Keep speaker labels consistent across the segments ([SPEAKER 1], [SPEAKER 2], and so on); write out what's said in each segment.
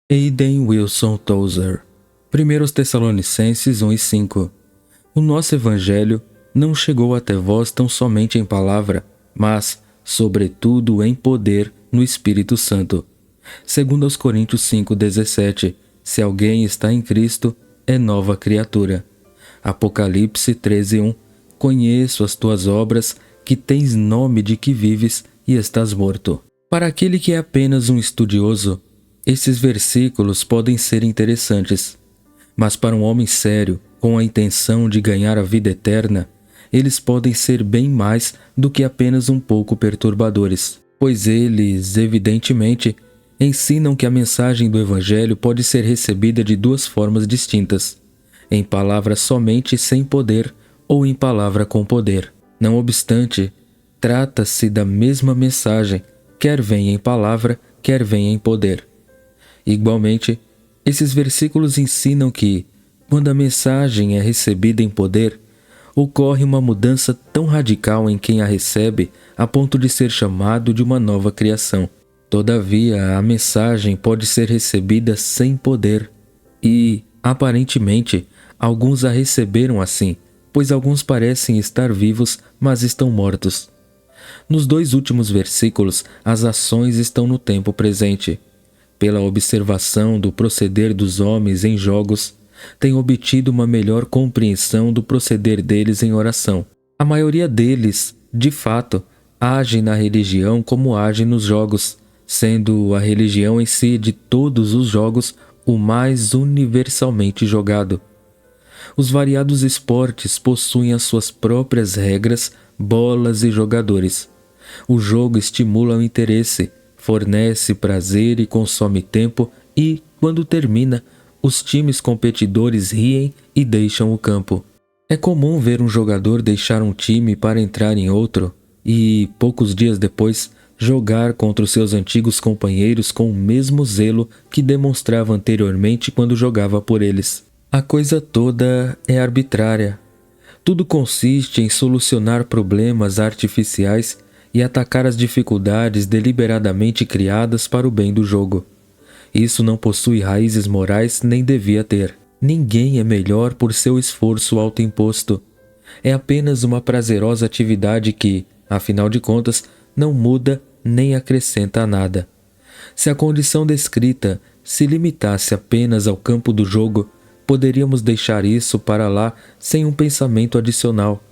[SPEAKER 1] Aiden Wilson Tozer. 1 Tessalonicenses 1 e 5. O nosso Evangelho não chegou até vós tão somente em palavra, mas, sobretudo, em poder no Espírito Santo. 2 Coríntios 5,17. Se alguém está em Cristo, é nova criatura. Apocalipse 13:1. Conheço as tuas obras, que tens nome de que vives e estás morto. Para aquele que é apenas um estudioso, esses versículos podem ser interessantes, mas para um homem sério, com a intenção de ganhar a vida eterna, eles podem ser bem mais do que apenas um pouco perturbadores, pois eles, evidentemente, ensinam que a mensagem do Evangelho pode ser recebida de duas formas distintas, em palavra somente sem poder ou em palavra com poder. Não obstante, trata-se da mesma mensagem, quer venha em palavra, quer venha em poder. Igualmente, esses versículos ensinam que, quando a mensagem é recebida em poder, ocorre uma mudança tão radical em quem a recebe a ponto de ser chamado de uma nova criação. Todavia, a mensagem pode ser recebida sem poder e, aparentemente, alguns a receberam assim, pois alguns parecem estar vivos, mas estão mortos. Nos dois últimos versículos, as ações estão no tempo presente. Pela observação do proceder dos homens em jogos, tenho obtido uma melhor compreensão do proceder deles em oração. A maioria deles, de fato, age na religião como age nos jogos, sendo a religião em si de todos os jogos o mais universalmente jogado. Os variados esportes possuem as suas próprias regras, bolas e jogadores. O jogo estimula o interesse, fornece prazer e consome tempo e, quando termina, os times competidores riem e deixam o campo. É comum ver um jogador deixar um time para entrar em outro e, poucos dias depois, jogar contra os seus antigos companheiros com o mesmo zelo que demonstrava anteriormente quando jogava por eles. A coisa toda é arbitrária. Tudo consiste em solucionar problemas artificiais e atacar as dificuldades deliberadamente criadas para o bem do jogo. Isso não possui raízes morais nem devia ter. Ninguém é melhor por seu esforço autoimposto. É apenas uma prazerosa atividade que, afinal de contas, não muda nem acrescenta nada. Se a condição descrita se limitasse apenas ao campo do jogo, poderíamos deixar isso para lá sem um pensamento adicional.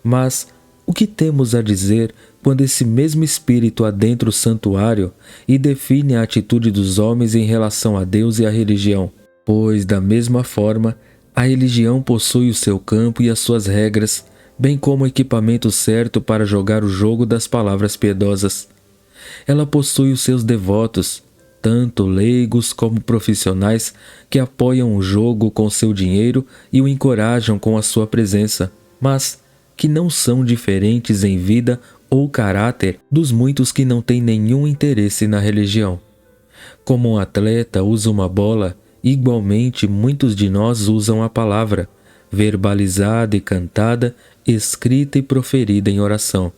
[SPEAKER 1] Mas o que temos a dizer quando esse mesmo espírito adentra o santuário e define a atitude dos homens em relação a Deus e à religião? Pois, da mesma forma, a religião possui o seu campo e as suas regras, bem como o equipamento certo para jogar o jogo das palavras piedosas. Ela possui os seus devotos, tanto leigos como profissionais, que apoiam o jogo com seu dinheiro e o encorajam com a sua presença, mas que não são diferentes em vida ou caráter dos muitos que não têm nenhum interesse na religião. Como um atleta usa uma bola, igualmente muitos de nós usam a palavra, verbalizada e cantada, escrita e proferida em oração.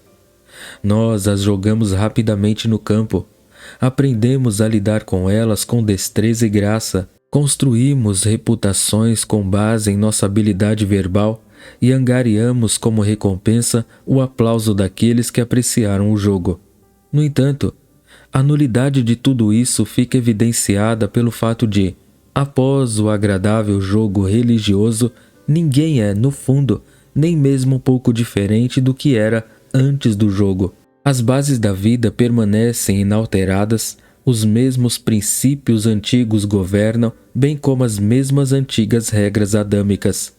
[SPEAKER 1] Nós as jogamos rapidamente no campo, aprendemos a lidar com elas com destreza e graça, construímos reputações com base em nossa habilidade verbal e angariamos como recompensa o aplauso daqueles que apreciaram o jogo. No entanto, a nulidade de tudo isso fica evidenciada pelo fato de, após o agradável jogo religioso, ninguém é, no fundo, nem mesmo um pouco diferente do que era antes do jogo. As bases da vida permanecem inalteradas, os mesmos princípios antigos governam, bem como as mesmas antigas regras adâmicas.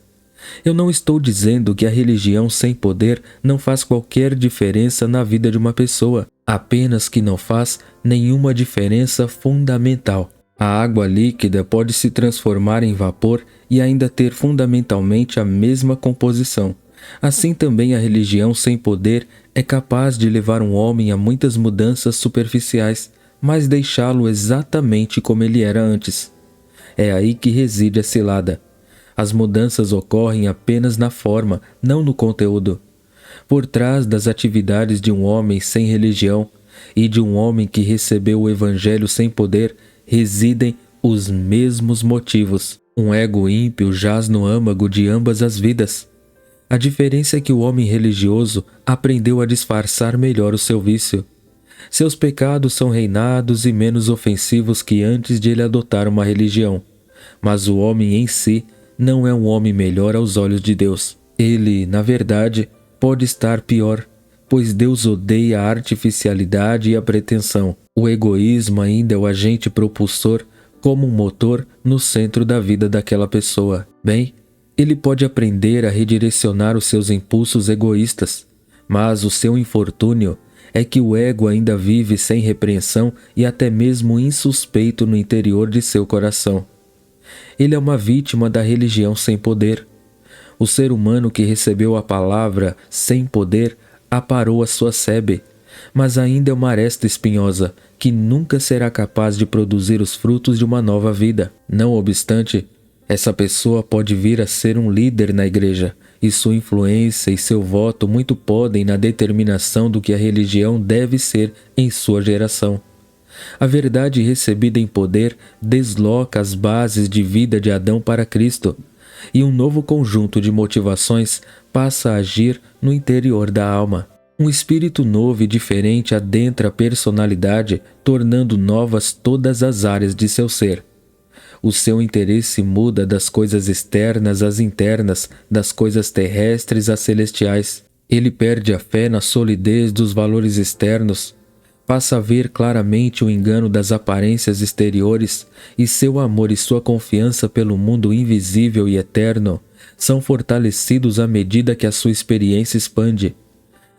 [SPEAKER 1] Eu não estou dizendo que a religião sem poder não faz qualquer diferença na vida de uma pessoa, apenas que não faz nenhuma diferença fundamental. A água líquida pode se transformar em vapor e ainda ter fundamentalmente a mesma composição. Assim também a religião sem poder é capaz de levar um homem a muitas mudanças superficiais, mas deixá-lo exatamente como ele era antes. É aí que reside a cilada. As mudanças ocorrem apenas na forma, não no conteúdo. Por trás das atividades de um homem sem religião e de um homem que recebeu o Evangelho sem poder, residem os mesmos motivos. Um ego ímpio jaz no âmago de ambas as vidas. A diferença é que o homem religioso aprendeu a disfarçar melhor o seu vício. Seus pecados são reinados e menos ofensivos que antes de ele adotar uma religião. Mas o homem em si não é um homem melhor aos olhos de Deus. Ele, na verdade, pode estar pior, pois Deus odeia a artificialidade e a pretensão. O egoísmo ainda é o agente propulsor, como um motor no centro da vida daquela pessoa. Bem, ele pode aprender a redirecionar os seus impulsos egoístas, mas o seu infortúnio é que o ego ainda vive sem repreensão e até mesmo insuspeito no interior de seu coração. Ele é uma vítima da religião sem poder. O ser humano que recebeu a palavra sem poder aparou a sua sebe, mas ainda é uma aresta espinhosa que nunca será capaz de produzir os frutos de uma nova vida. Não obstante, essa pessoa pode vir a ser um líder na igreja, e sua influência e seu voto muito podem na determinação do que a religião deve ser em sua geração. A verdade recebida em poder desloca as bases de vida de Adão para Cristo, e um novo conjunto de motivações passa a agir no interior da alma. Um espírito novo e diferente adentra a personalidade, tornando novas todas as áreas de seu ser. O seu interesse muda das coisas externas às internas, das coisas terrestres às celestiais. Ele perde a fé na solidez dos valores externos, passa a ver claramente o engano das aparências exteriores, e seu amor e sua confiança pelo mundo invisível e eterno são fortalecidos à medida que a sua experiência expande.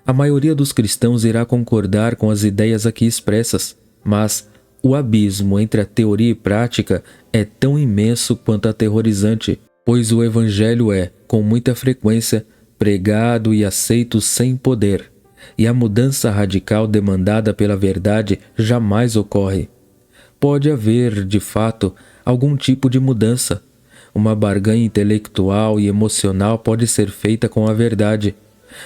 [SPEAKER 1] A maioria dos cristãos irá concordar com as ideias aqui expressas, mas o abismo entre a teoria e prática é tão imenso quanto aterrorizante, pois o Evangelho é, com muita frequência, pregado e aceito sem poder, e a mudança radical demandada pela verdade jamais ocorre. Pode haver, de fato, algum tipo de mudança. Uma barganha intelectual e emocional pode ser feita com a verdade,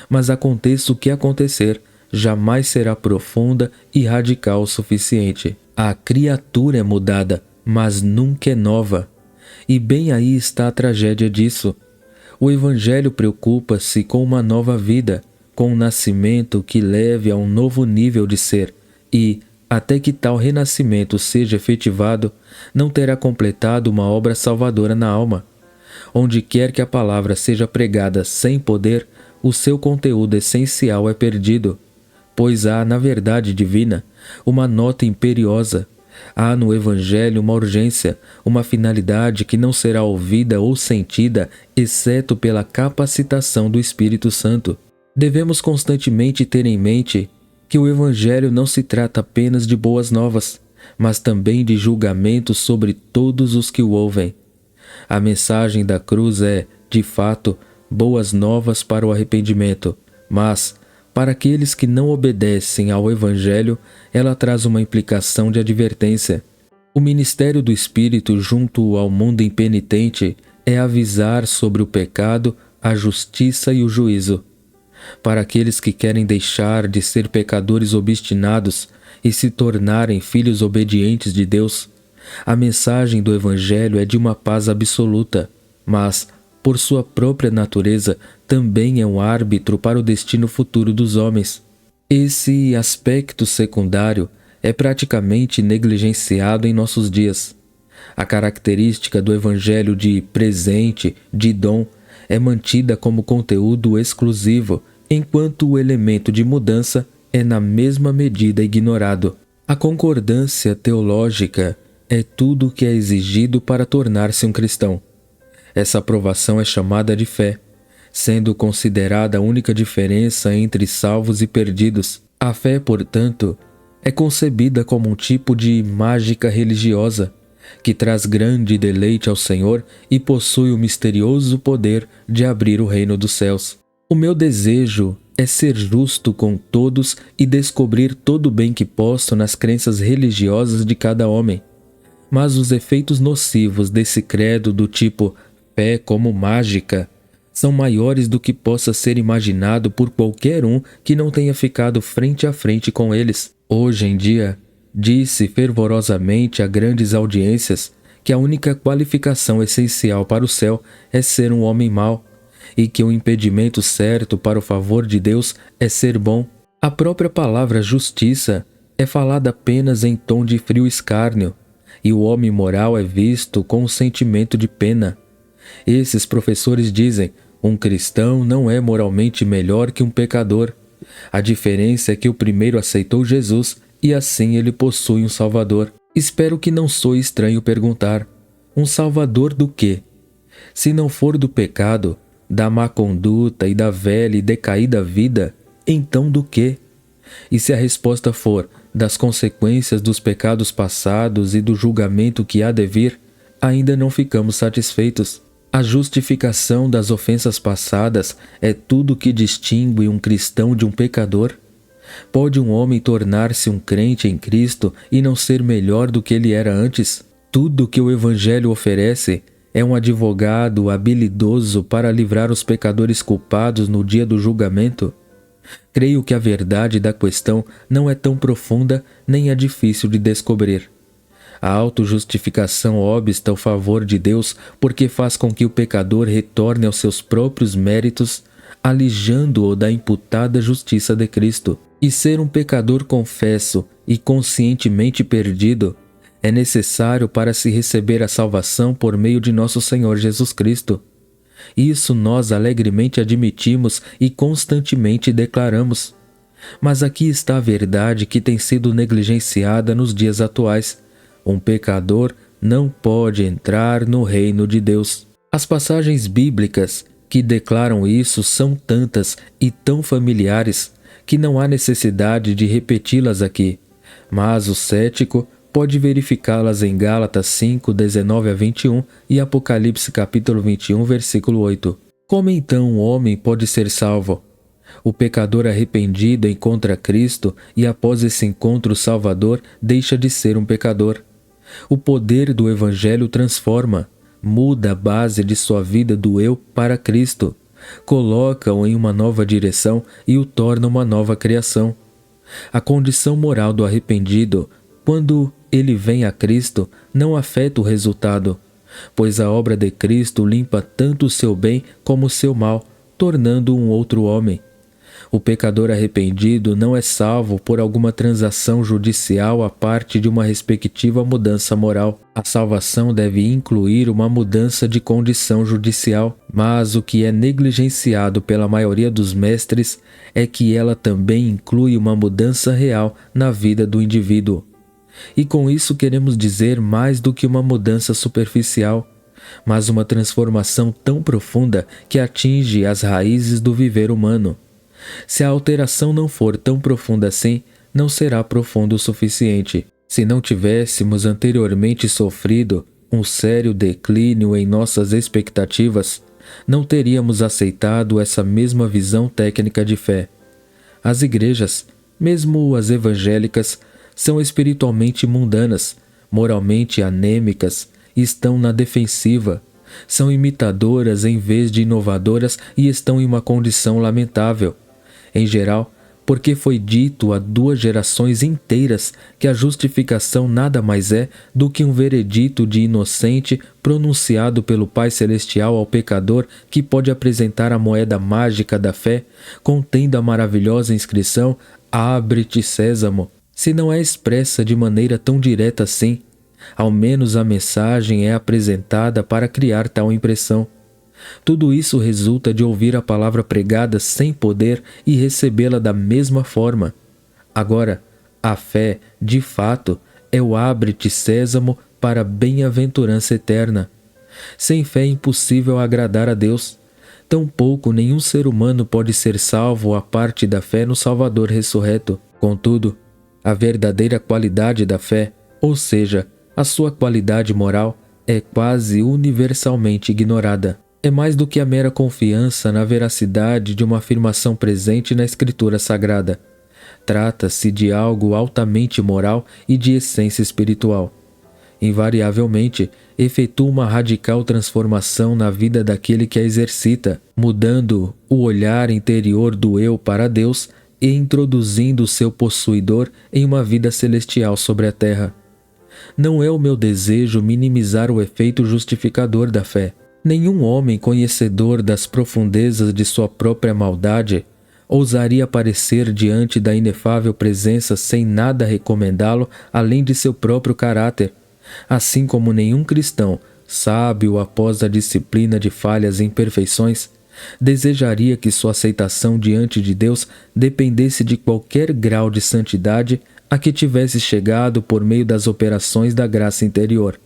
[SPEAKER 1] mas aconteça o que acontecer, jamais será profunda e radical o suficiente. A criatura é mudada, mas nunca é nova. E bem aí está a tragédia disso. O Evangelho preocupa-se com uma nova vida, com um nascimento que leve a um novo nível de ser, e, até que tal renascimento seja efetivado, não terá completado uma obra salvadora na alma. Onde quer que a palavra seja pregada sem poder, o seu conteúdo essencial é perdido, pois há, na verdade divina, uma nota imperiosa. Há no Evangelho uma urgência, uma finalidade que não será ouvida ou sentida, exceto pela capacitação do Espírito Santo. Devemos constantemente ter em mente que o Evangelho não se trata apenas de boas novas, mas também de julgamento sobre todos os que o ouvem. A mensagem da cruz é, de fato, boas novas para o arrependimento, mas, para aqueles que não obedecem ao Evangelho, ela traz uma implicação de advertência. O ministério do Espírito junto ao mundo impenitente é avisar sobre o pecado, a justiça e o juízo. Para aqueles que querem deixar de ser pecadores obstinados e se tornarem filhos obedientes de Deus, a mensagem do Evangelho é de uma paz absoluta, mas, por sua própria natureza, também é um árbitro para o destino futuro dos homens. Esse aspecto secundário é praticamente negligenciado em nossos dias. A característica do Evangelho de presente, de dom, é mantida como conteúdo exclusivo, enquanto o elemento de mudança é na mesma medida ignorado. A concordância teológica é tudo o que é exigido para tornar-se um cristão. Essa aprovação é chamada de fé, sendo considerada a única diferença entre salvos e perdidos. A fé, portanto, é concebida como um tipo de mágica religiosa, que traz grande deleite ao Senhor e possui o misterioso poder de abrir o reino dos céus. O meu desejo é ser justo com todos e descobrir todo o bem que posso nas crenças religiosas de cada homem. Mas os efeitos nocivos desse credo do tipo fé como mágica são maiores do que possa ser imaginado por qualquer um que não tenha ficado frente a frente com eles. Hoje em dia, diz-se fervorosamente a grandes audiências que a única qualificação essencial para o céu é ser um homem mau, e que o impedimento certo para o favor de Deus é ser bom. A própria palavra justiça é falada apenas em tom de frio escárnio, e o homem moral é visto com um sentimento de pena. Esses professores dizem: um cristão não é moralmente melhor que um pecador. A diferença é que o primeiro aceitou Jesus e assim ele possui um Salvador. Espero que não soe estranho perguntar: um Salvador do quê? Se não for do pecado, da má conduta e da velha e decaída vida, então do quê? E se a resposta for das consequências dos pecados passados e do julgamento que há de vir, ainda não ficamos satisfeitos. A justificação das ofensas passadas é tudo que distingue um cristão de um pecador. Pode um homem tornar-se um crente em Cristo e não ser melhor do que ele era antes? Tudo que o Evangelho oferece é um advogado habilidoso para livrar os pecadores culpados no dia do julgamento. Creio que a verdade da questão não é tão profunda nem é difícil de descobrir. A autojustificação obsta ao favor de Deus porque faz com que o pecador retorne aos seus próprios méritos, alijando-o da imputada justiça de Cristo. E ser um pecador confesso e conscientemente perdido é necessário para se receber a salvação por meio de nosso Senhor Jesus Cristo. Isso nós alegremente admitimos e constantemente declaramos. Mas aqui está a verdade que tem sido negligenciada nos dias atuais. Um pecador não pode entrar no reino de Deus. As passagens bíblicas que declaram isso são tantas e tão familiares que não há necessidade de repeti-las aqui, mas o cético pode verificá-las em Gálatas 5, 19 a 21 e Apocalipse capítulo 21, versículo 8. Como então um homem pode ser salvo? O pecador arrependido encontra Cristo e após esse encontro salvador deixa de ser um pecador. O poder do Evangelho transforma, muda a base de sua vida do eu para Cristo, coloca-o em uma nova direção e o torna uma nova criação. A condição moral do arrependido, quando ele vem a Cristo, não afeta o resultado, pois a obra de Cristo limpa tanto o seu bem como o seu mal, tornando-o um outro homem. O pecador arrependido não é salvo por alguma transação judicial à parte de uma respectiva mudança moral. A salvação deve incluir uma mudança de condição judicial, mas o que é negligenciado pela maioria dos mestres é que ela também inclui uma mudança real na vida do indivíduo. E com isso queremos dizer mais do que uma mudança superficial, mas uma transformação tão profunda que atinge as raízes do viver humano. Se a alteração não for tão profunda assim, não será profundo o suficiente. Se não tivéssemos anteriormente sofrido um sério declínio em nossas expectativas, não teríamos aceitado essa mesma visão técnica de fé. As igrejas, mesmo as evangélicas, são espiritualmente mundanas, moralmente anêmicas, estão na defensiva, são imitadoras em vez de inovadoras e estão em uma condição lamentável. Em geral, porque foi dito há 2 gerações inteiras que a justificação nada mais é do que um veredito de inocente pronunciado pelo Pai Celestial ao pecador que pode apresentar a moeda mágica da fé, contendo a maravilhosa inscrição "Abre-te, Sésamo". Se não é expressa de maneira tão direta assim, ao menos a mensagem é apresentada para criar tal impressão. Tudo isso resulta de ouvir a palavra pregada sem poder e recebê-la da mesma forma. Agora, a fé, de fato, é o abre-te, Sésamo, para a bem-aventurança eterna. Sem fé é impossível agradar a Deus. Tampouco nenhum ser humano pode ser salvo à parte da fé no Salvador ressurreto. Contudo, a verdadeira qualidade da fé, ou seja, a sua qualidade moral, é quase universalmente ignorada. É mais do que a mera confiança na veracidade de uma afirmação presente na Escritura Sagrada. Trata-se de algo altamente moral e de essência espiritual. Invariavelmente, efetua uma radical transformação na vida daquele que a exercita, mudando o olhar interior do eu para Deus e introduzindo o seu possuidor em uma vida celestial sobre a terra. Não é o meu desejo minimizar o efeito justificador da fé. Nenhum homem conhecedor das profundezas de sua própria maldade ousaria aparecer diante da inefável presença sem nada recomendá-lo além de seu próprio caráter, assim como nenhum cristão, sábio após a disciplina de falhas e imperfeições, desejaria que sua aceitação diante de Deus dependesse de qualquer grau de santidade a que tivesse chegado por meio das operações da graça interior.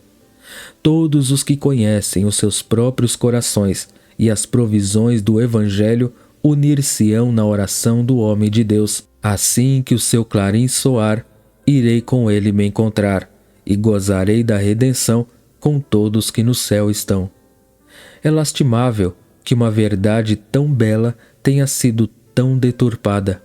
[SPEAKER 1] Todos os que conhecem os seus próprios corações e as provisões do Evangelho unir-se-ão na oração do homem de Deus. Assim que o seu clarim soar, irei com ele me encontrar, e gozarei da redenção com todos que no céu estão. É lastimável que uma verdade tão bela tenha sido tão deturpada.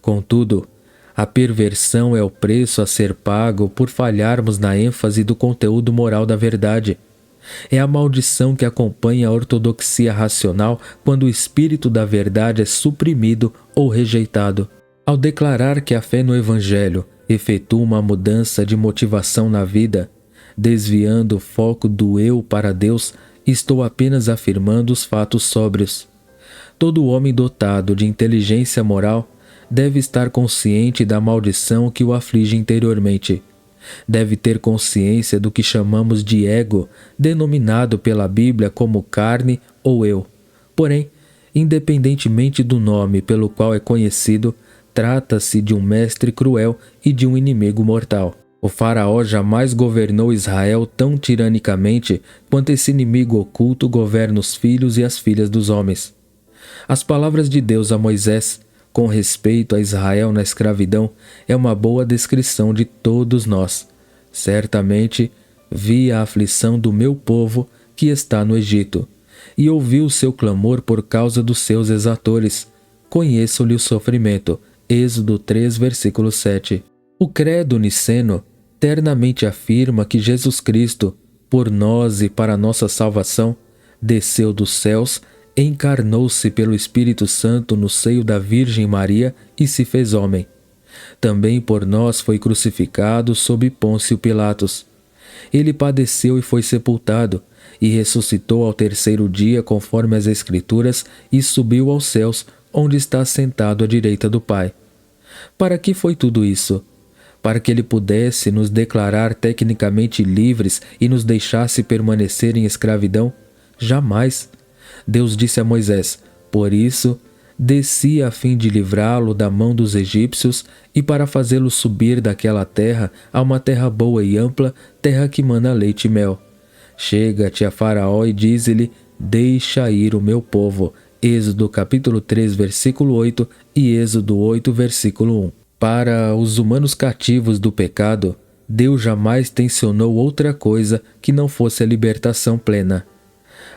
[SPEAKER 1] Contudo, a perversão é o preço a ser pago por falharmos na ênfase do conteúdo moral da verdade. É a maldição que acompanha a ortodoxia racional quando o espírito da verdade é suprimido ou rejeitado. Ao declarar que a fé no Evangelho efetua uma mudança de motivação na vida, desviando o foco do eu para Deus, estou apenas afirmando os fatos sóbrios. Todo homem dotado de inteligência moral deve estar consciente da maldição que o aflige interiormente. Deve ter consciência do que chamamos de ego, denominado pela Bíblia como carne ou eu. Porém, independentemente do nome pelo qual é conhecido, trata-se de um mestre cruel e de um inimigo mortal. O faraó jamais governou Israel tão tiranicamente quanto esse inimigo oculto governa os filhos e as filhas dos homens. As palavras de Deus a Moisés, com respeito a Israel na escravidão, é uma boa descrição de todos nós. Certamente, vi a aflição do meu povo que está no Egito, e ouvi o seu clamor por causa dos seus exatores. Conheço-lhe o sofrimento. Êxodo 3, versículo 7. O credo niceno ternamente afirma que Jesus Cristo, por nós e para nossa salvação, desceu dos céus, encarnou-se pelo Espírito Santo no seio da Virgem Maria e se fez homem. Também por nós foi crucificado sob Pôncio Pilatos. Ele padeceu e foi sepultado, e ressuscitou ao terceiro dia conforme as Escrituras e subiu aos céus, onde está sentado à direita do Pai. Para que foi tudo isso? Para que ele pudesse nos declarar tecnicamente livres e nos deixasse permanecer em escravidão? Jamais. Deus disse a Moisés: por isso, desci a fim de livrá-lo da mão dos egípcios e para fazê-lo subir daquela terra a uma terra boa e ampla, terra que mana leite e mel. Chega-te a Faraó e dize-lhe: deixa ir o meu povo. Êxodo capítulo 3, versículo 8 e Êxodo 8, versículo 1. Para os humanos cativos do pecado, Deus jamais tensionou outra coisa que não fosse a libertação plena.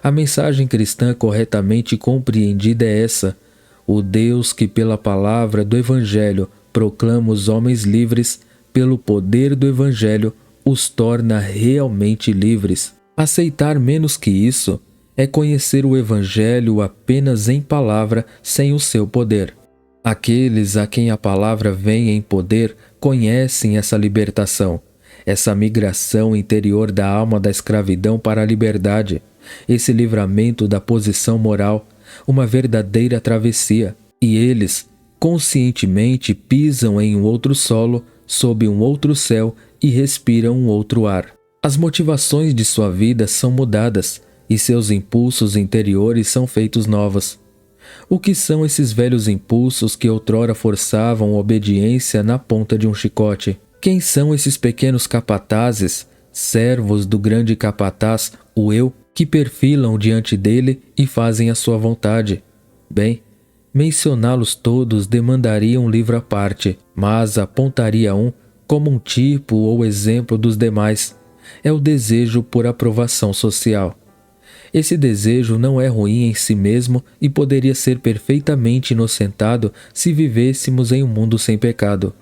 [SPEAKER 1] A mensagem cristã corretamente compreendida é essa: o Deus que pela palavra do Evangelho proclama os homens livres, pelo poder do Evangelho os torna realmente livres. Aceitar menos que isso é conhecer o Evangelho apenas em palavra, sem o seu poder. Aqueles a quem a palavra vem em poder conhecem essa libertação, essa migração interior da alma da escravidão para a liberdade, esse livramento da posição moral, uma verdadeira travessia, e eles conscientemente pisam em um outro solo, sob um outro céu e respiram um outro ar. As motivações de sua vida são mudadas e seus impulsos interiores são feitos novos. O que são esses velhos impulsos que outrora forçavam obediência na ponta de um chicote? Quem são esses pequenos capatazes, servos do grande capataz, o eu, que perfilam diante dele e fazem a sua vontade? Bem, mencioná-los todos demandaria um livro à parte, mas apontaria um como um tipo ou exemplo dos demais. É o desejo por aprovação social. Esse desejo não é ruim em si mesmo e poderia ser perfeitamente inocentado se vivêssemos em um mundo sem pecado.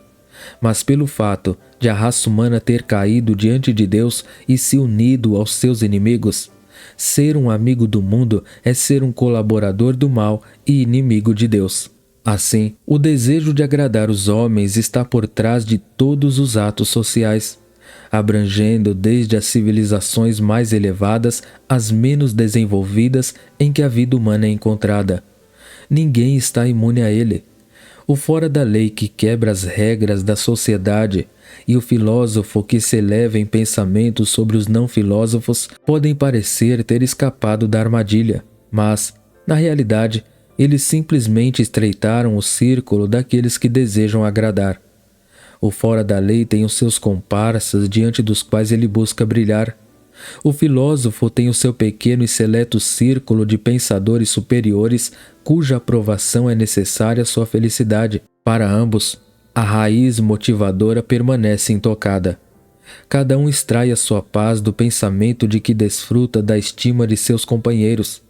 [SPEAKER 1] Mas pelo fato de a raça humana ter caído diante de Deus e se unido aos seus inimigos, ser um amigo do mundo é ser um colaborador do mal e inimigo de Deus. Assim, o desejo de agradar os homens está por trás de todos os atos sociais. abrangendo desde as civilizações mais elevadas às menos desenvolvidas em que a vida humana é encontrada. Ninguém está imune a ele. O fora da lei que quebra as regras da sociedade e o filósofo que se eleva em pensamento sobre os não filósofos podem parecer ter escapado da armadilha, mas, na realidade, eles simplesmente estreitaram o círculo daqueles que desejam agradar. O fora da lei tem os seus comparsas diante dos quais ele busca brilhar. O filósofo tem o seu pequeno e seleto círculo de pensadores superiores cuja aprovação é necessária à sua felicidade. Para ambos, a raiz motivadora permanece intocada. Cada um extrai a sua paz do pensamento de que desfruta da estima de seus companheiros,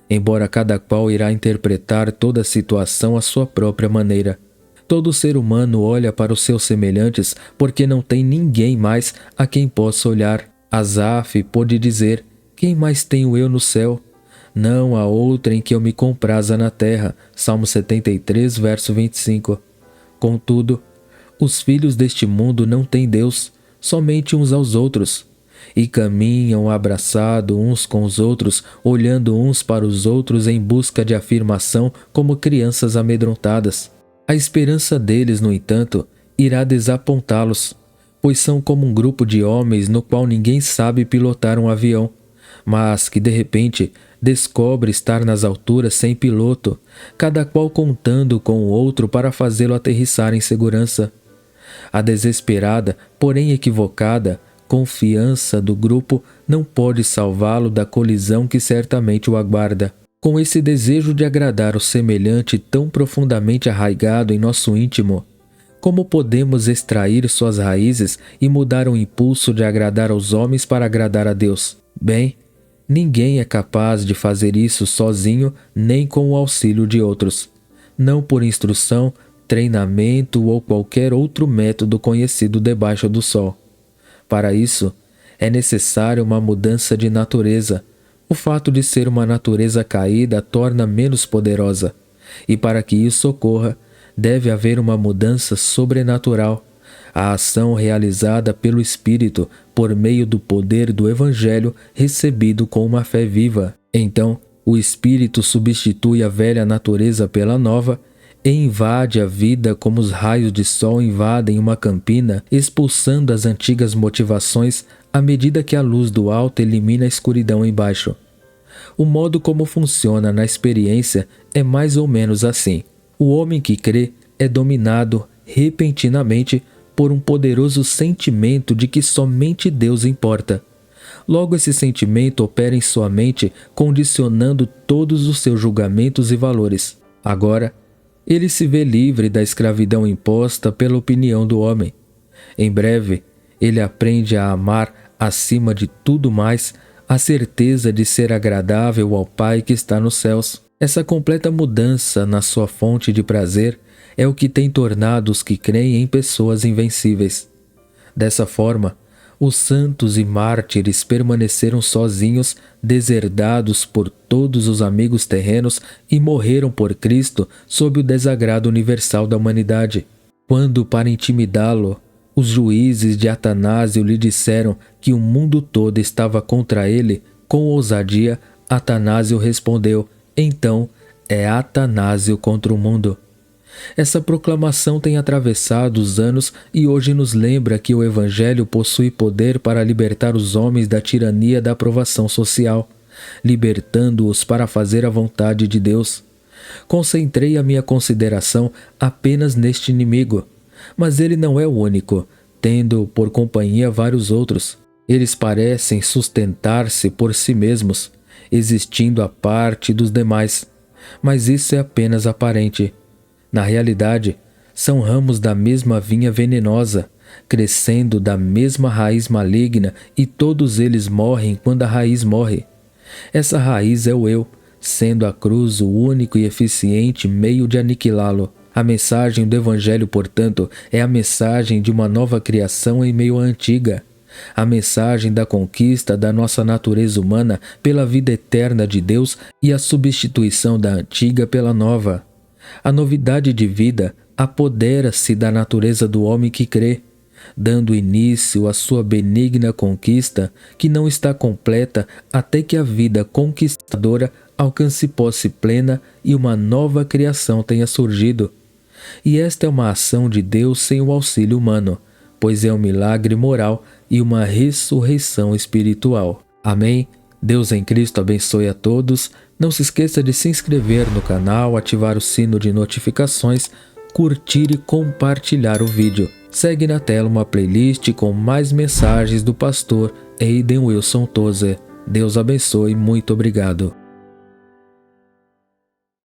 [SPEAKER 1] embora cada qual irá interpretar toda a situação à sua própria maneira. Todo ser humano olha para os seus semelhantes porque não tem ninguém mais a quem possa olhar. Asaf pôde dizer: quem mais tenho eu no céu? Não há outra em que eu me compraza na terra. Salmo 73, verso 25. Contudo, os filhos deste mundo não têm Deus, somente uns aos outros, e caminham abraçados uns com os outros, olhando uns para os outros em busca de afirmação como crianças amedrontadas. A esperança deles, no entanto, irá desapontá-los, pois são como um grupo de homens no qual ninguém sabe pilotar um avião, mas que de repente descobre estar nas alturas sem piloto, cada qual contando com o outro para fazê-lo aterrissar em segurança. A desesperada, porém equivocada, confiança do grupo não pode salvá-lo da colisão que certamente o aguarda. Com esse desejo de agradar o semelhante tão profundamente arraigado em nosso íntimo, como podemos extrair suas raízes e mudar o impulso de agradar aos homens para agradar a Deus? Bem, ninguém é capaz de fazer isso sozinho nem com o auxílio de outros, não por instrução, treinamento ou qualquer outro método conhecido debaixo do sol. Para isso, é necessária uma mudança de natureza. O fato de ser uma natureza caída a torna menos poderosa, e para que isso ocorra, deve haver uma mudança sobrenatural, a ação realizada pelo Espírito por meio do poder do Evangelho recebido com uma fé viva. Então, o Espírito substitui a velha natureza pela nova e invade a vida como os raios de sol invadem uma campina, expulsando as antigas motivações à medida que a luz do alto elimina a escuridão embaixo. O modo como funciona na experiência é mais ou menos assim. O homem que crê é dominado repentinamente por um poderoso sentimento de que somente Deus importa. Logo, esse sentimento opera em sua mente, condicionando todos os seus julgamentos e valores. Agora, ele se vê livre da escravidão imposta pela opinião do homem. Em breve, ele aprende a amar, acima de tudo mais, a certeza de ser agradável ao Pai que está nos céus. Essa completa mudança na sua fonte de prazer é o que tem tornado os que creem em pessoas invencíveis. Dessa forma, os santos e mártires permaneceram sozinhos, deserdados por todos os amigos terrenos e morreram por Cristo sob o desagrado universal da humanidade. Quando, para intimidá-lo, os juízes de Atanásio lhe disseram que o mundo todo estava contra ele, com ousadia, Atanásio respondeu: então é Atanásio contra o mundo. Essa proclamação tem atravessado os anos e hoje nos lembra que o Evangelho possui poder para libertar os homens da tirania da aprovação social, libertando-os para fazer a vontade de Deus. Concentrei a minha consideração apenas neste inimigo, mas ele não é o único, tendo por companhia vários outros. Eles parecem sustentar-se por si mesmos, existindo à parte dos demais, mas isso é apenas aparente. Na realidade, são ramos da mesma vinha venenosa, crescendo da mesma raiz maligna, e todos eles morrem quando a raiz morre. Essa raiz é o eu, sendo a cruz o único e eficiente meio de aniquilá-lo. A mensagem do Evangelho, portanto, é a mensagem de uma nova criação em meio à antiga. A mensagem da conquista da nossa natureza humana pela vida eterna de Deus e a substituição da antiga pela nova. A novidade de vida apodera-se da natureza do homem que crê. dando início à sua benigna conquista, que não está completa até que a vida conquistadora alcance posse plena e uma nova criação tenha surgido. E esta é uma ação de Deus sem o auxílio humano, pois é um milagre moral e uma ressurreição espiritual. Amém? Deus em Cristo abençoe a todos. Não se esqueça de se inscrever no canal, ativar o sino de notificações, curtir e compartilhar o vídeo. Segue na tela uma playlist com mais mensagens do pastor Aiden Wilson Tozer. Deus abençoe, muito obrigado.